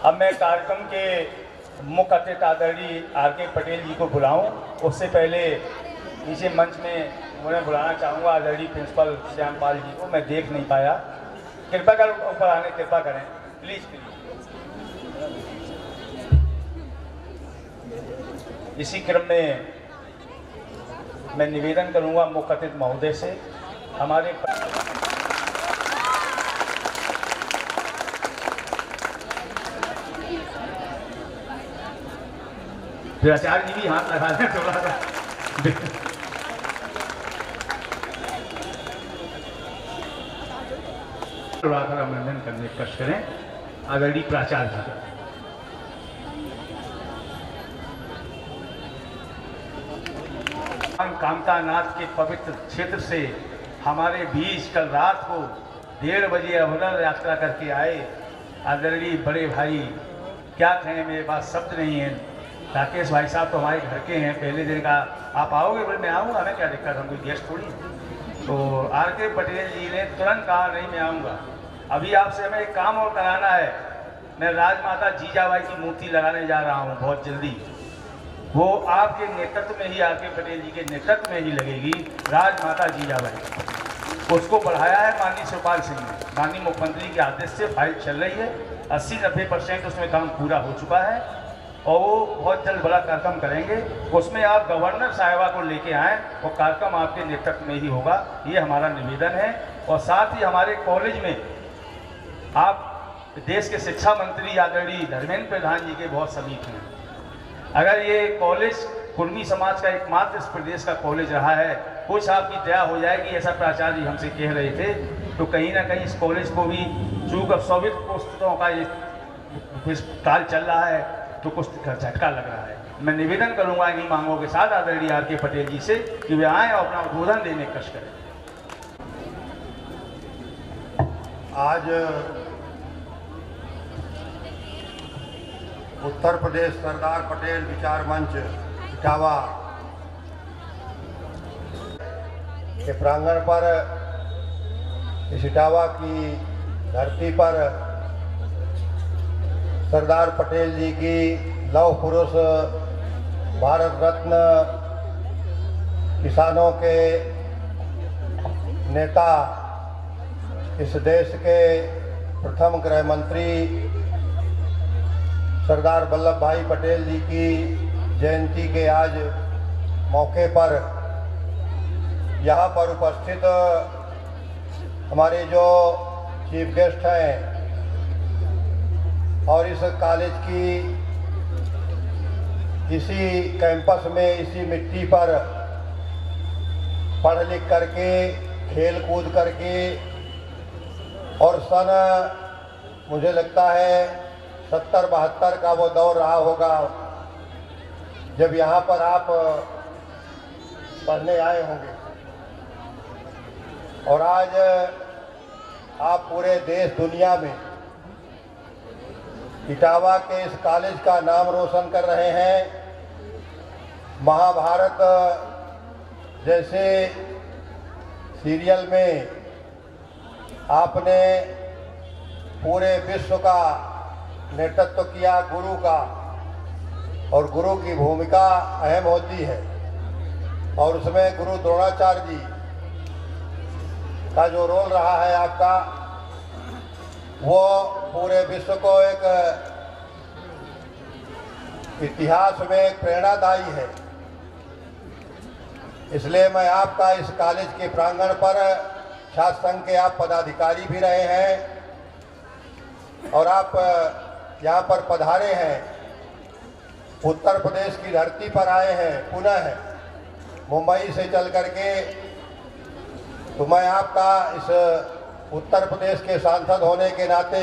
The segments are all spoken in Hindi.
अब मैं कार्यक्रम के मुख्य अतिथि आदरणीय आर.के. पटेल जी को बुलाऊं, उससे पहले नीचे मंच में उन्हें बुलाना चाहूँगा आदरणीय प्रिंसिपल श्यामपाल जी को। मैं देख नहीं पाया, कृपया कर ऊपर आने कृपा करें, प्लीज़ प्लीज। इसी क्रम में मैं निवेदन करूँगा मुख्य अतिथि महोदय से, हमारे आचार्य जी भी हाथ लगा दें थोड़ा सा। थोड़ा सा अभिनंदन करने का कष्ट करें आदरणीय प्राचार्य जी का। कामतानाथ के पवित्र क्षेत्र से हमारे बीच कल रात को 1:30 बजे अवतरण यात्रा करके आए आदरणीय बड़े भाई, क्या कहें, मेरे पास शब्द नहीं है। राकेश भाई साहब तो हमारे घर के हैं, पहले दिन का आप आओगे, बोले मैं आऊँगा, हमें क्या दिक्कत, हम कोई गेस्ट थोड़ी। तो आर.के. पटेल जी ने तुरंत कहा नहीं मैं आऊँगा, अभी आपसे हमें एक काम और कराना है। मैं राजमाता जीजाबाई की मूर्ति लगाने जा रहा हूँ बहुत जल्दी, वो आपके नेतृत्व में ही, आर.के. पटेल जी के नेतृत्व में ही लगेगी राजमाता जीजाबाई। उसको बढ़ाया है माननीय शिवपाल सिंह ने, माननीय मुख्यमंत्री के आदेश से फाइल चल रही है, 80-90% उसमें काम पूरा हो चुका है और वो बहुत जल्द बड़ा कार्यक्रम करेंगे। उसमें आप गवर्नर साहिबा को लेके आएँ, वो कार्यक्रम आपके नेतृत्व में ही होगा, ये हमारा निवेदन है। और साथ ही हमारे कॉलेज में आप देश के शिक्षा मंत्री आदरणीय धर्मेंद्र प्रधान जी के बहुत समीप हैं। अगर ये कॉलेज कुर्मी समाज का एकमात्र इस प्रदेश का कॉलेज रहा है, कुछ आपकी दया हो जाएगी, ऐसा प्राचार्य जी हमसे कह रहे थे, तो कहीं ना कहीं इस कॉलेज को भी चूँकि सोवियत पुस्तकों का ये काल चल रहा है तो कुछ झटका लग रहा है। मैं निवेदन करूंगा इन्हीं मांगों के साथ आदरणीय आर.के. पटेल जी से कि वे आएँ और अपना उद्बोधन देने का कष्ट करें। आज उत्तर प्रदेश सरदार पटेल विचार मंच इटावा के प्रांगण पर, इस इटावा की धरती पर सरदार पटेल जी की लौह पुरुष, भारत रत्न, किसानों के नेता, इस देश के प्रथम गृह मंत्री सरदार वल्लभ भाई पटेल जी की जयंती के आज मौके पर यहाँ पर उपस्थित हमारे जो चीफ गेस्ट हैं और इस कॉलेज की इसी कैंपस में, इसी मिट्टी पर पढ़ लिख करके, खेल कूद करके, और सन मुझे लगता है 70-72 का वो दौर रहा होगा जब यहाँ पर आप पढ़ने आए होंगे। और आज आप पूरे देश दुनिया में इटावा के इस कॉलेज का नाम रोशन कर रहे हैं। महाभारत जैसे सीरियल में आपने पूरे विश्व का नेतृत्व किया, गुरु का, और गुरु की भूमिका अहम होती है। और उसमें गुरु द्रोणाचार्य जी का जो रोल रहा है आपका, वो पूरे विश्व को एक इतिहास में एक प्रेरणादायी है। इसलिए मैं आपका इस कॉलेज के प्रांगण पर, छात्र संघ के आप पदाधिकारी भी रहे हैं और आप यहाँ पर पधारे हैं, उत्तर प्रदेश की धरती पर आए हैं पुनः मुंबई से चल करके, तो मैं आपका इस उत्तर प्रदेश के सांसद होने के नाते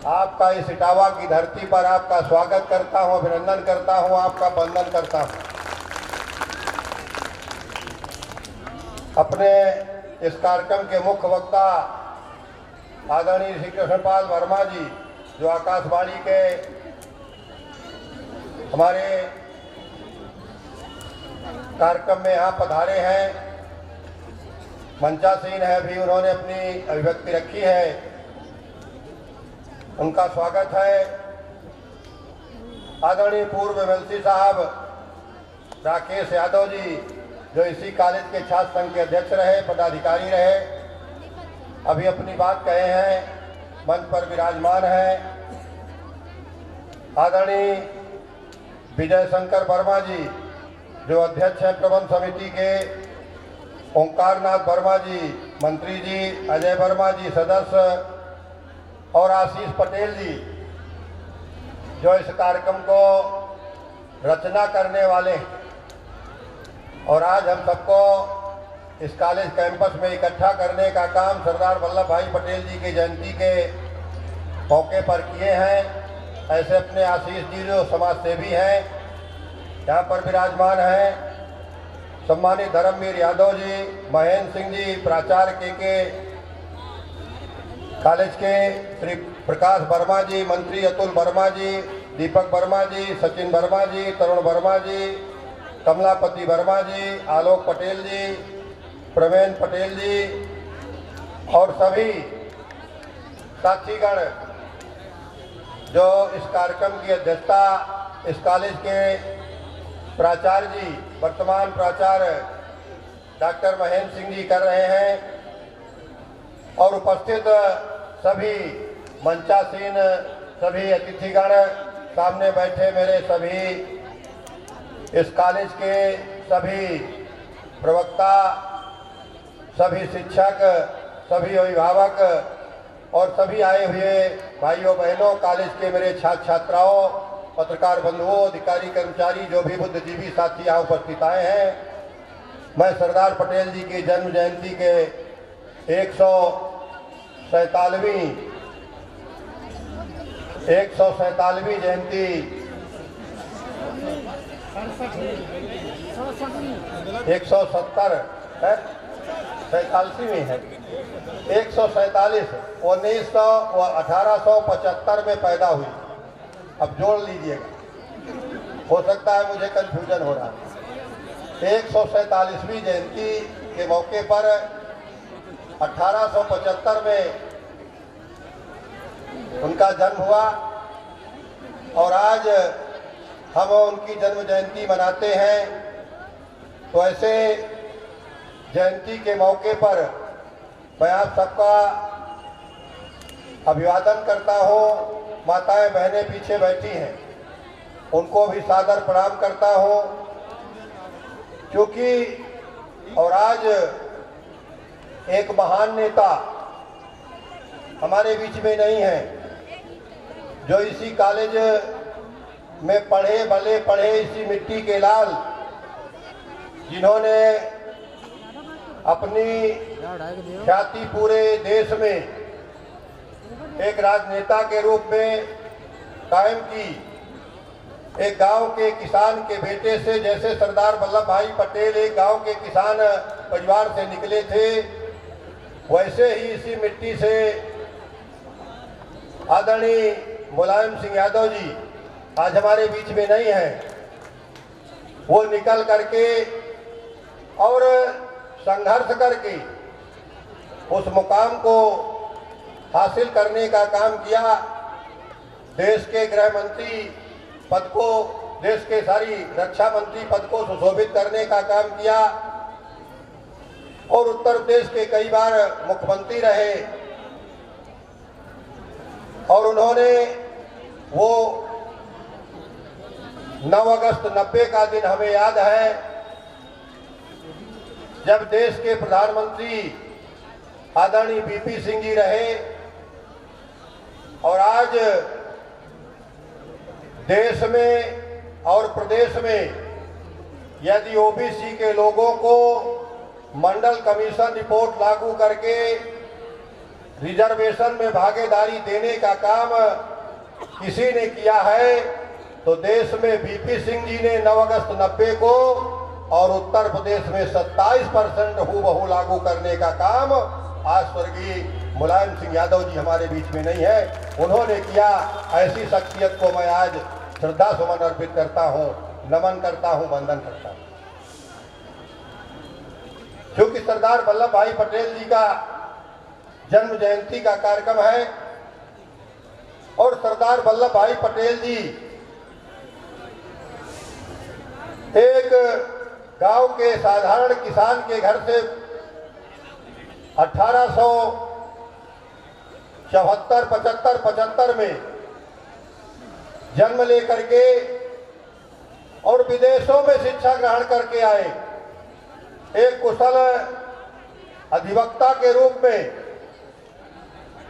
आपका इस इटावा की धरती पर आपका स्वागत करता हूं, अभिनंदन करता हूं, आपका वंदन करता हूं। अपने इस कार्यक्रम के मुख्य वक्ता आदरणीय श्री कृष्णपाल वर्मा जी, जो आकाशवाणी के हमारे कार्यक्रम में यहाँ पधारे हैं, मंचासीन है भी, उन्होंने अपनी अभिव्यक्ति रखी है। उनका स्वागत है। आदरणीय पूर्व एमएलसी साहब राकेश यादव जी, जो इसी कॉलेज के छात्र संघ के अध्यक्ष रहे, पदाधिकारी रहे, अभी अपनी बात कहे हैं, मंच पर विराजमान हैं। आदरणीय विजय शंकर वर्मा जी, जो अध्यक्ष हैं प्रबंध समिति के, ओंकार नाथ वर्मा जी मंत्री जी, अजय वर्मा जी सदस्य, और आशीष पटेल जी, जो इस कार्यक्रम को रचना करने वाले हैं। और आज हम सबको इस कॉलेज कैंपस में इकट्ठा करने का काम सरदार वल्लभ भाई पटेल जी की जयंती के मौके पर किए हैं। ऐसे अपने आशीष जी जो समाज सेवी हैं, यहाँ पर विराजमान हैं। सम्मानित धर्मवीर यादव जी, महेंद्र सिंह जी, प्राचार्य के कॉलेज के श्री प्रकाश वर्मा जी, मंत्री अतुल वर्मा जी, दीपक वर्मा जी, सचिन वर्मा जी, तरुण वर्मा जी, कमलापति वर्मा जी, आलोक पटेल जी, प्रवीण पटेल जी और सभी साथीगण जो इस कार्यक्रम की अध्यक्षता इस कॉलेज के प्राचार्य जी, वर्तमान प्राचार्य डॉक्टर महेंद्र सिंह जी कर रहे हैं, और उपस्थित सभी मंचासीन सभी अतिथिगण, सामने बैठे मेरे सभी इस कॉलेज के सभी प्रवक्ता, सभी शिक्षक, सभी अभिभावक और सभी आए हुए भाइयों बहनों, कॉलेज के मेरे छात्र छात्राओं, पत्रकार बंधुओं, अधिकारी कर्मचारी, जो भी बुद्धिजीवी साथी यहाँ उपस्थित आए हैं, मैं सरदार पटेल जी की जन्म जयंती के 147वीं जयंती 170 है, 47वीं है, 147 1875 में पैदा हुई। अब जोड़ लीजिएगा, हो सकता है मुझे कंफ्यूजन हो रहा है। 147वीं जयंती के मौके पर 1875 में उनका जन्म हुआ, और आज हम उनकी जन्म जयंती मनाते हैं। तो ऐसे जयंती के मौके पर मैं आप सबका अभिवादन करता हूं। माताएं बहनें पीछे बैठी हैं, उनको भी सादर प्रणाम करता हूं, क्योंकि और आज एक महान नेता हमारे बीच में नहीं है, जो इसी कॉलेज में पढ़े भले पढ़े, इसी मिट्टी के लाल, जिन्होंने अपनी ख्याति पूरे देश में एक राजनेता के रूप में कायम की। एक गांव के किसान के बेटे से, जैसे सरदार वल्लभ भाई पटेल एक गांव के किसान परिवार से निकले थे, वैसे ही इसी मिट्टी से आदरणीय मुलायम सिंह यादव जी आज हमारे बीच में नहीं हैं। वो निकल करके और संघर्ष करके उस मुकाम को हासिल करने का काम किया। देश के गृह मंत्री पद को, देश के सारी रक्षा मंत्री पद को सुशोभित करने का काम किया, और उत्तर प्रदेश के कई बार मुख्यमंत्री रहे। और उन्होंने वो 9 अगस्त 90 का दिन हमें याद है, जब देश के प्रधानमंत्री आदरणीय वीपी सिंह जी रहे। और आज देश में और प्रदेश में यदि ओबीसी के लोगों को मंडल कमीशन रिपोर्ट लागू करके रिजर्वेशन में भागीदारी देने का काम किसी ने किया है, तो देश में वीपी सिंह जी ने 9 अगस्त 90 को और उत्तर प्रदेश में 27% हूबहू लागू करने का काम आज स्वर्गीय मुलायम सिंह यादव जी हमारे बीच में नहीं है, उन्होंने किया। ऐसी शख्सियत को मैं आज श्रद्धा सुमन अर्पित करता हूं, नमन करता हूं, वंदन करता हूं। क्योंकि सरदार वल्लभ भाई पटेल जी का जन्म जयंती का कार्यक्रम है, सरदार वल्लभ भाई पटेल जी एक गांव के साधारण किसान के घर से 1874-75 में जन्म लेकर के और विदेशों में शिक्षा ग्रहण करके आए। एक कुशल अधिवक्ता के रूप में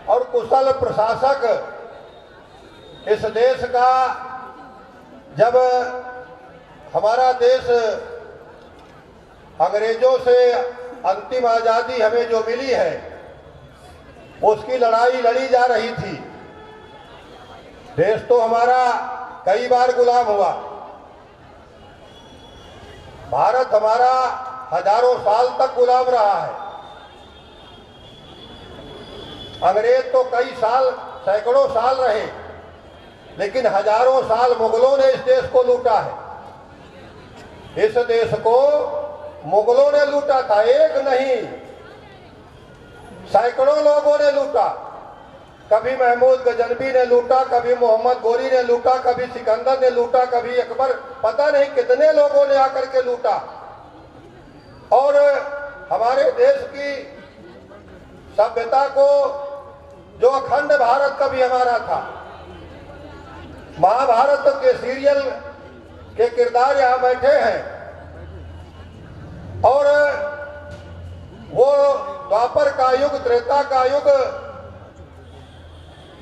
और कुशल प्रशासक इस देश का, जब हमारा देश अंग्रेजों से अंतिम आज़ादी हमें जो मिली है उसकी लड़ाई लड़ी जा रही थी। देश तो हमारा कई बार गुलाम हुआ। भारत हमारा हजारों साल तक गुलाम रहा है। अंग्रेज तो कई साल, सैकड़ों साल रहे, लेकिन हजारों साल मुगलों ने इस देश को लूटा है। इस देश को मुगलों ने लूटा था, एक नहीं सैकड़ों लोगों ने लूटा। कभी महमूद गजनवी ने लूटा, कभी मोहम्मद गोरी ने लूटा, कभी सिकंदर ने लूटा, कभी अकबर, पता नहीं कितने लोगों ने आकर के लूटा। और हमारे देश की सभ्यता को, जो अखंड भारत कभी हमारा था, महाभारत के सीरियल के किरदार यहाँ बैठे हैं। और वो द्वापर का युग, त्रेता का युग,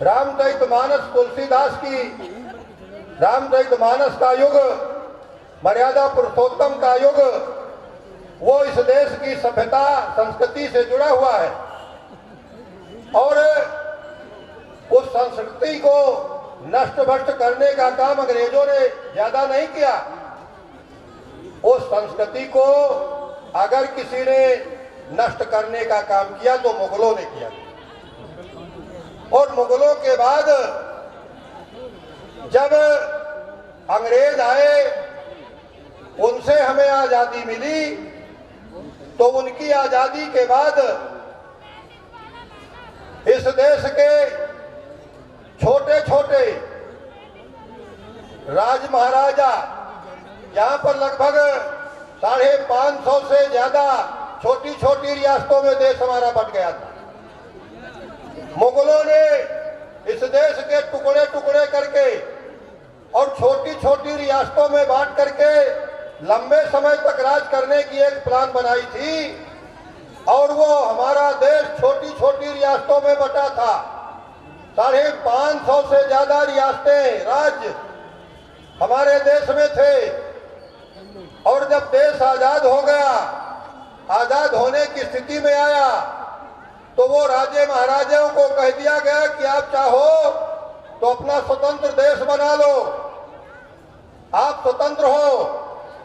रामचरितमानस, तुलसीदास की रामचरितमानस का युग, मर्यादा पुरुषोत्तम का युग, वो इस देश की सभ्यता संस्कृति से जुड़ा हुआ है। और उस संस्कृति को नष्ट भ्रष्ट करने का काम अंग्रेजों ने ज्यादा नहीं किया। उस संस्कृति को अगर किसी ने नष्ट करने का काम किया तो मुगलों ने किया। और मुगलों के बाद जब अंग्रेज आए, उनसे हमें आजादी मिली, तो उनकी आजादी के बाद इस देश के छोटे छोटे राज महाराजा, यहाँ पर लगभग 550 से ज्यादा छोटी छोटी रियासतों में देश हमारा बंट गया था। मुगलों ने इस देश के टुकड़े टुकड़े करके और छोटी छोटी रियासतों में बांट करके लंबे समय तक राज करने की एक प्लान बनाई थी। और वो हमारा देश छोटी छोटी रियासतों में बटा था। 550 से ज्यादा रियासतें, राज्य हमारे देश में थे। और जब देश आजाद हो गया, आजाद होने की स्थिति में आया, तो वो राजे महाराजाओं को कह दिया गया कि आप चाहो तो अपना स्वतंत्र देश बना लो, आप स्वतंत्र हो।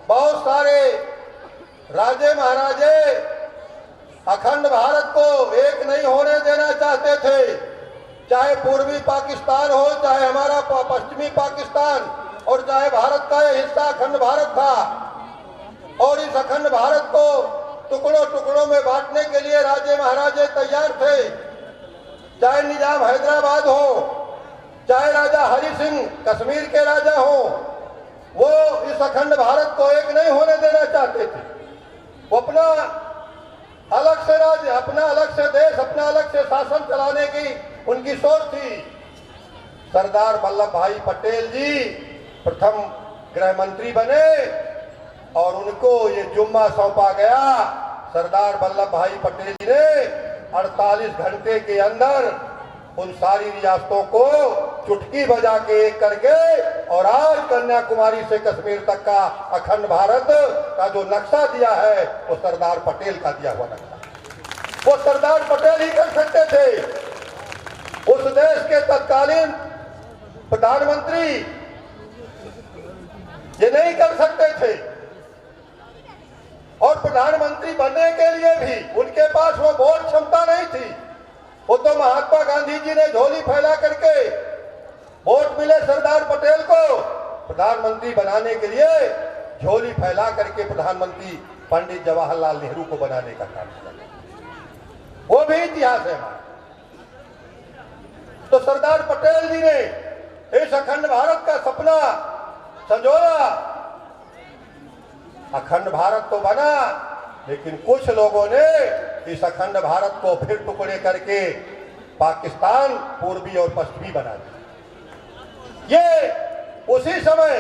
बहुत सारे राजे महाराजे अखंड भारत को एक नहीं होने देना चाहते थे, चाहे पूर्वी पाकिस्तान हो, चाहे हमारा पश्चिमी पाकिस्तान, और चाहे भारत का यह हिस्सा अखंड भारत था। और इस अखंड भारत को टुकड़ों टुकड़ों में बांटने के लिए राजे महाराजे तैयार थे। चाहे निजाम हैदराबाद हो, चाहे राजा हरि सिंह कश्मीर के राजा हो, वो इस अखंड भारत को एक नहीं होने देना चाहते थे। वो अपना अलग से राज्य, अपना अलग से देश, अपना अलग से शासन चलाने की उनकी सोच थी। सरदार वल्लभ भाई पटेल जी प्रथम गृह मंत्री बने और उनको ये जुम्मा सौंपा गया। सरदार वल्लभ भाई पटेल जी ने 48 घंटे के अंदर उन सारी रियासतों को चुटकी बजा के एक करके, और आज कन्याकुमारी से कश्मीर तक का अखंड भारत का जो नक्शा दिया है वो सरदार पटेल का दिया हुआ नक्शा, वो सरदार पटेल ही कर सकते थे। उस देश के तत्कालीन प्रधानमंत्री ये नहीं कर सकते थे। और प्रधानमंत्री बनने के लिए भी उनके पास वो वोट क्षमता नहीं थी। वो तो महात्मा गांधी जी ने झोली फैला करके वोट मिले सरदार पटेल को प्रधानमंत्री बनाने के लिए, झोली फैला करके प्रधानमंत्री पंडित जवाहरलाल नेहरू को बनाने का काम किया। वो भी इतिहास है हमारा। तो सरदार पटेल जी ने इस अखंड भारत का सपना संजोया। अखंड भारत तो बना, लेकिन कुछ लोगों ने इस अखंड भारत को फिर टुकड़े करके पाकिस्तान पूर्वी और पश्चिमी बना दिया। ये उसी समय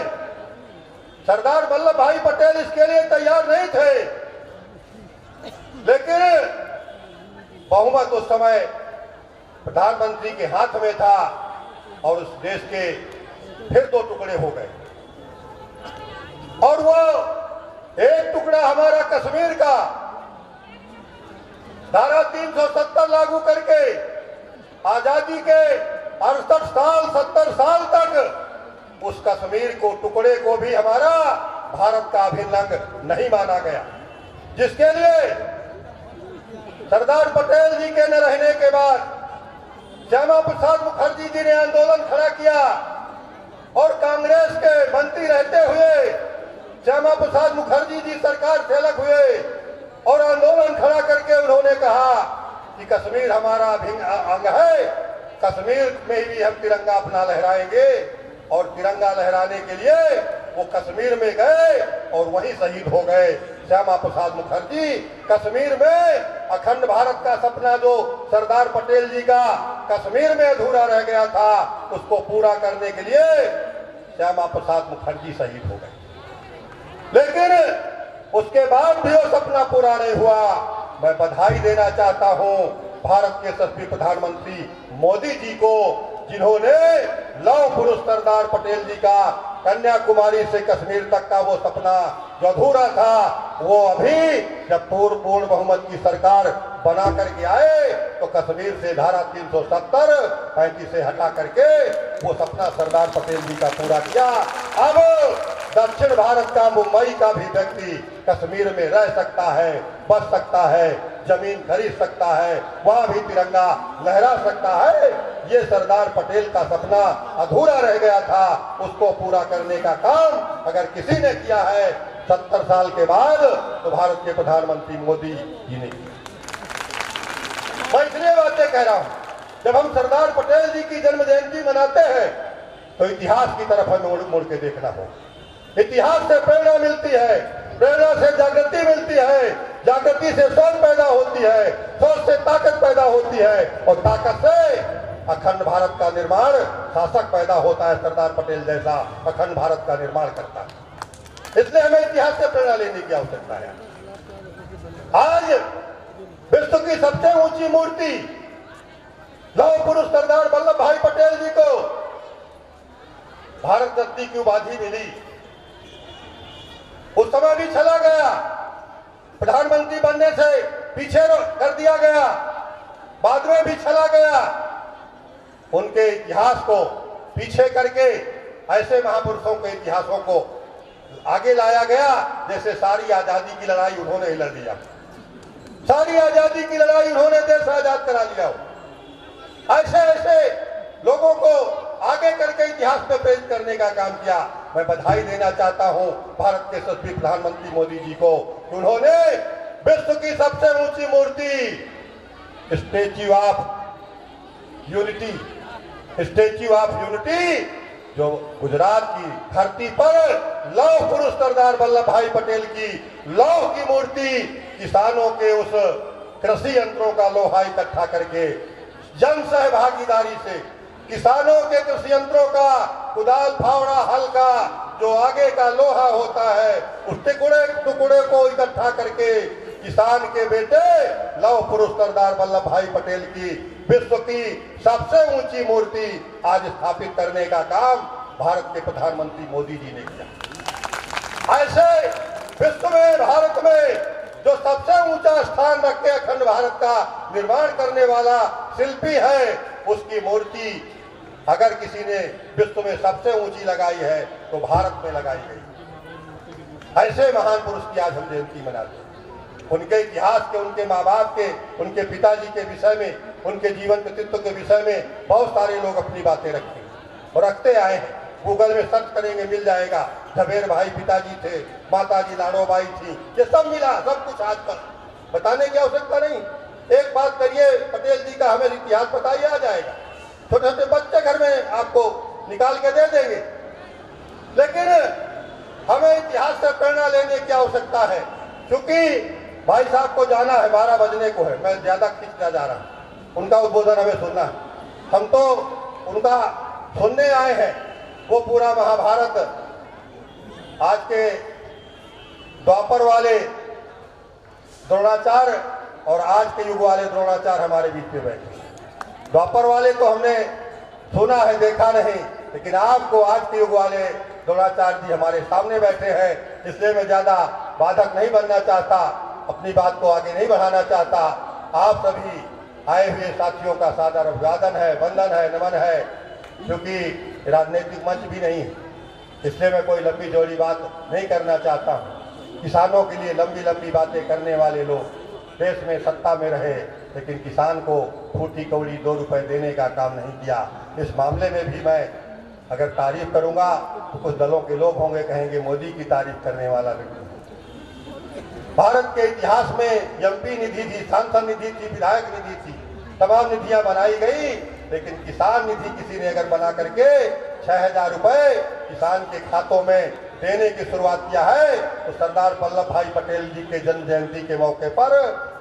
सरदार वल्लभ भाई पटेल इसके लिए तैयार नहीं थे, लेकिन बहुमत उस समय प्रधानमंत्री के हाथ में था और उस देश के फिर दो टुकड़े हो गए। और वो एक टुकड़ा हमारा कश्मीर का धारा 370 लागू करके आजादी के 68 साल 70 साल तक उस कश्मीर को टुकड़े को भी हमारा भारत का अभिन्न अंग नहीं माना गया, जिसके लिए सरदार पटेल जी के न रहने के बाद श्यामा प्रसाद मुखर्जी जी ने आंदोलन खड़ा किया और कांग्रेस के मंत्री रहते हुए श्यामा प्रसाद मुखर्जी जी सरकार से अलग हुए और आंदोलन खड़ा करके उन्होंने कहा कि कश्मीर हमारा अभिन्न अंग है, कश्मीर में भी हम तिरंगा अपना लहराएंगे। और तिरंगा लहराने के लिए वो कश्मीर में गए और वहीं शहीद हो गए श्यामा प्रसाद मुखर्जी। कश्मीर में अखंड भारत का सपना जो सरदार पटेल जी का कश्मीर में अधूरा रह गया था, उसको पूरा करने के लिए श्यामा प्रसाद मुखर्जी शहीद हो गए। लेकिन उसके बाद भी वो सपना पूरा नहीं हुआ। मैं बधाई देना चाहता हूं भारत के यशस्वी प्रधानमंत्री मोदी जी को, जिन्होंने लौह पुरुष सरदार पटेल जी का कन्याकुमारी से कश्मीर तक का वो सपना जो अधूरा था, वो अभी जब पूर्ण बहुमत की सरकार बना करके आए तो कश्मीर से धारा 370 से हटा करके वो सपना सरदार पटेल जी का पूरा किया। अब दक्षिण भारत का मुंबई का भी व्यक्ति कश्मीर में रह सकता है, बस सकता है, जमीन खरीद सकता है, वहां भी तिरंगा लहरा सकता है। ये सरदार पटेल का सपना अधूरा रह गया था, उसको पूरा करने का काम अगर किसी ने किया है 70 साल के बाद, तो भारत के प्रधानमंत्री मोदी जी ने किया। मैं इसलिए बातें कह रहा हूं, जब हम सरदार पटेल जी की जन्म जयंती मनाते हैं तो इतिहास की तरफ हमें मुड़ के देखना हो। इतिहास से प्रेरणा मिलती है, प्रेरणा से जागृति मिलती है, जागृति से सोच पैदा होती है, सोच से ताकत पैदा होती है और ताकत से अखंड भारत का निर्माण शासक पैदा होता है। सरदार पटेल जैसा अखंड भारत का निर्माण करता है। इसलिए हमें इतिहास से प्रेरणा लेने की आवश्यकता है। आज विश्व की सबसे ऊंची मूर्ति लौह पुरुष सरदार वल्लभ भाई पटेल जी को भारत रत्न की उपाधि मिली। उस समय भी चला गया, प्रधानमंत्री बनने से पीछे कर दिया गया, बाद में भी चला गया। उनके इतिहास को पीछे करके ऐसे महापुरुषों के इतिहासों को आगे लाया गया जैसे सारी आजादी की लड़ाई उन्होंने ही लड़ दिया, सारी आजादी की लड़ाई उन्होंने देश आजाद करा लिया। ऐसे ऐसे लोगों को आगे करके इतिहास में प्रेरित करने का काम किया। मैं बधाई देना चाहता हूं भारत के यशस्वी प्रधानमंत्री मोदी जी को, उन्होंने विश्व की सबसे ऊंची मूर्ति स्टैच्यू ऑफ यूनिटी जो गुजरात की धरती पर लौह पुरुष सरदार वल्लभ भाई पटेल की लौह की मूर्ति, किसानों के उस कृषि यंत्रों का लोहा इकट्ठा करके जन सहभागीदारी से किसानों के कृषि यंत्रों का कुदाल, फावड़ा, हल का जो आगे का लोहा होता है, उस टुकड़े को इकट्ठा करके किसान के बेटे लौह पुरुष सरदार वल्लभ भाई पटेल की विश्व की सबसे ऊंची मूर्ति आज स्थापित करने का काम भारत के प्रधानमंत्री मोदी जी ने किया। ऐसे विश्व में, भारत में जो सबसे ऊंचा स्थान रख के अखंड भारत का निर्माण करने वाला शिल्पी है, उसकी मूर्ति अगर किसी ने विश्व में सबसे ऊंची लगाई है तो भारत में लगाई गई। ऐसे महान पुरुष की आज हम जयंती मनाते हैं। उनके इतिहास के, उनके माँ बाप के, उनके पिताजी के विषय में, उनके जीवन व्यक्तित्व के विषय में बहुत सारे लोग अपनी बातें रखते हैं और रखते आए हैं। गूगल में सर्च करेंगे मिल जाएगा। झवेर भाई पिताजी थे, माताजी लाडोबाई थी, ये सब मिला, सब कुछ आज पर बताने की आवश्यकता नहीं। एक बात करिए, पटेल जी का हमें इतिहास बताइए, आ जाएगा। छोटे छोटे बच्चे घर में आपको निकाल के दे देंगे। लेकिन हमें इतिहास से प्रेरणा लेने की आवश्यकता है, क्योंकि भाई साहब को जाना है, 12 बजने को है, मैं ज्यादा खींचता जा रहा हूँ। उनका उद्बोधन हमें सुनना है, हम तो उनका सुनने आए हैं। वो पूरा महाभारत आज के द्वापर वाले द्रोणाचार्य और आज के युग वाले द्रोणाचार्य हमारे बीच में बैठे। द्वापर वाले तो हमने सुना है, देखा नहीं, लेकिन आपको आज के युग वाले द्रोणाचार्य जी हमारे सामने बैठे हैं। इसलिए मैं ज्यादा बाधक नहीं बनना चाहता, अपनी बात को आगे नहीं बढ़ाना चाहता। आप सभी आए हुए साथियों का सादर अभिवादन है, वंदन है, नमन है, क्योंकि राजनीतिक मंच भी नहीं है, इसलिए मैं कोई लंबी चौड़ी बात नहीं करना चाहता हूँ। किसानों के लिए लंबी लंबी बातें करने वाले लोग देश में सत्ता में रहे, लेकिन किसान को फूटी कौड़ी 2 रुपए देने का काम नहीं किया। इस मामले में भी मैं अगर तारीफ करूंगा तो कुछ दलों के लोग होंगे, कहेंगे मोदी की तारीफ करने वाला व्यक्ति। भारत के इतिहास में एमपी निधि थी, सांसद निधि थी, विधायक निधि थी, तमाम निधियां बनाई गई, लेकिन किसान निधि किसी ने अगर बना करके 6000 रुपए किसान के खातों में देने की शुरुआत किया है, तो सरदार वल्लभ भाई पटेल जी के जन्म जयंती के मौके पर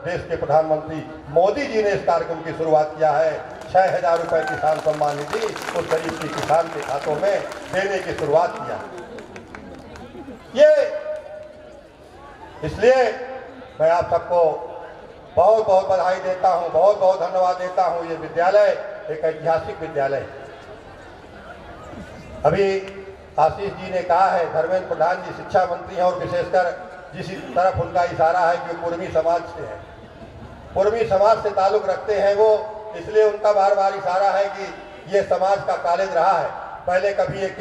देश के प्रधानमंत्री मोदी जी ने इस कार्यक्रम की शुरुआत किया है। 6000 रुपए किसान सम्मान निधि उस गरीब के किसान के खातों में देने की शुरुआत किया। ये इसलिए मैं आप सबको बहुत बहुत बधाई देता हूं, बहुत बहुत धन्यवाद देता हूं। ये विद्यालय एक ऐतिहासिक विद्यालय है। अभी आशीष जी ने कहा है, धर्मेंद्र प्रधान जी शिक्षा मंत्री हैं और विशेषकर जिस तरफ उनका इशारा है कि कुर्मी समाज से है, कुर्मी समाज से ताल्लुक रखते हैं वो, इसलिए उनका बार बार इशारा है कि ये समाज का कॉलेज रहा है। पहले कभी एक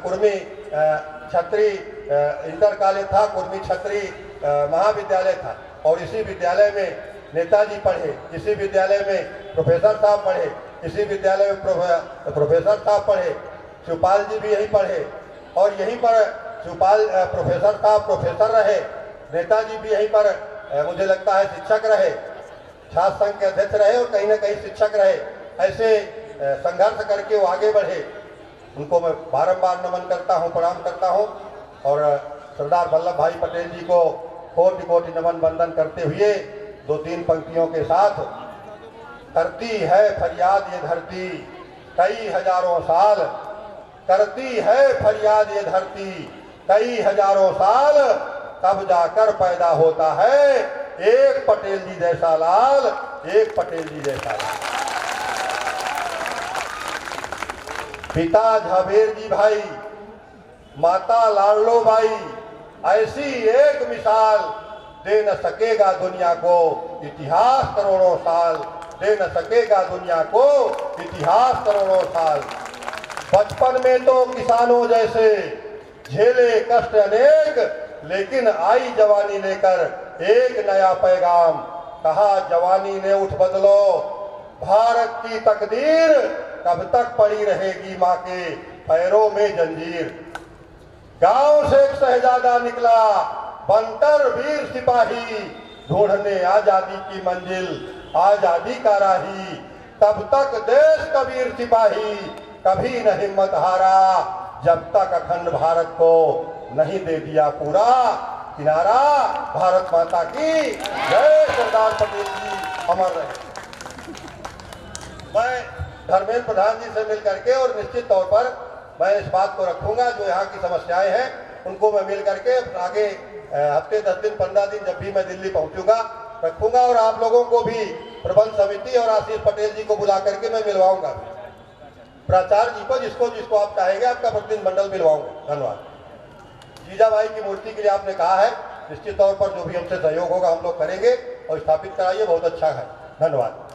कुर्मी छत्री इंटर कॉलेज था, कुर्मी छत्री महाविद्यालय था, और इसी विद्यालय में नेताजी पढ़े, इसी विद्यालय में प्रोफेसर साहब पढ़े, इसी विद्यालय में प्रोफेसर साहब पढ़े, शिवपाल जी भी यहीं पढ़े, और यहीं पर शिवपाल प्रोफेसर साहब प्रोफेसर रहे, नेताजी भी यहीं पर मुझे लगता है शिक्षक रहे, छात्र संघ के अध्यक्ष रहे और कहीं ना कहीं शिक्षक रहे। ऐसे संघर्ष करके वो आगे बढ़े, उनको मैं बारंबार नमन करता हूँ, प्रणाम करता हूँ। और सरदार वल्लभ भाई पटेल जी को कोटि कोटि नमन वंदन करते हुए 2-3 पंक्तियों के साथ, करती है फरियाद ये धरती कई हजारों साल, करती है फरियाद ये धरती कई हजारों साल, तब जाकर पैदा होता है एक पटेल जी जैसा लाल, एक पटेल जी जैसा लाल। पिता झावेर जी भाई, माता लाडलो बाई, ऐसी एक मिसाल दे न सकेगा दुनिया को इतिहास करोड़ों साल, दे न सकेगा दुनिया को इतिहास करोड़ों साल। बचपन में तो किसानों जैसे झेले कष्ट अनेक, लेकिन आई जवानी लेकर एक नया पैगाम, कहा जवानी ने उठ बदलो, भारत की तकदीर कब तक पड़ी रहेगी माँ के पैरों में जंजीर। गांव से एक शहजादा निकला बनकर वीर सिपाही, ढूंढने आजादी की मंजिल आजादी का राही, तब तक देश का वीर सिपाही कभी न हिम्मत हारा, जब तक अखंड भारत को नहीं दे दिया पूरा किनारा। भारत माता की जय, सरदार पटेल जी अमर रहे। मैं धर्मेंद्र प्रधान जी से मिल करके और निश्चित तौर पर मैं इस बात को रखूंगा, जो यहाँ की समस्याएं हैं उनको मैं मिल करके आगे हफ्ते 10 दिन 15 दिन जब भी मैं दिल्ली पहुंचूंगा रखूंगा, और आप लोगों को भी प्रबंध समिति और आशीष पटेल जी को बुला करके मैं मिलवाऊंगा, प्राचार्य जी को, जिसको आप चाहेंगे आपका प्रतिनिधिमंडल मिलवाऊंगा। धन्यवाद। जीजाबाई की मूर्ति के लिए आपने कहा है, निश्चित तौर पर जो भी हमसे सहयोग होगा हम लोग करेंगे और स्थापित कराइए, बहुत अच्छा है। धन्यवाद।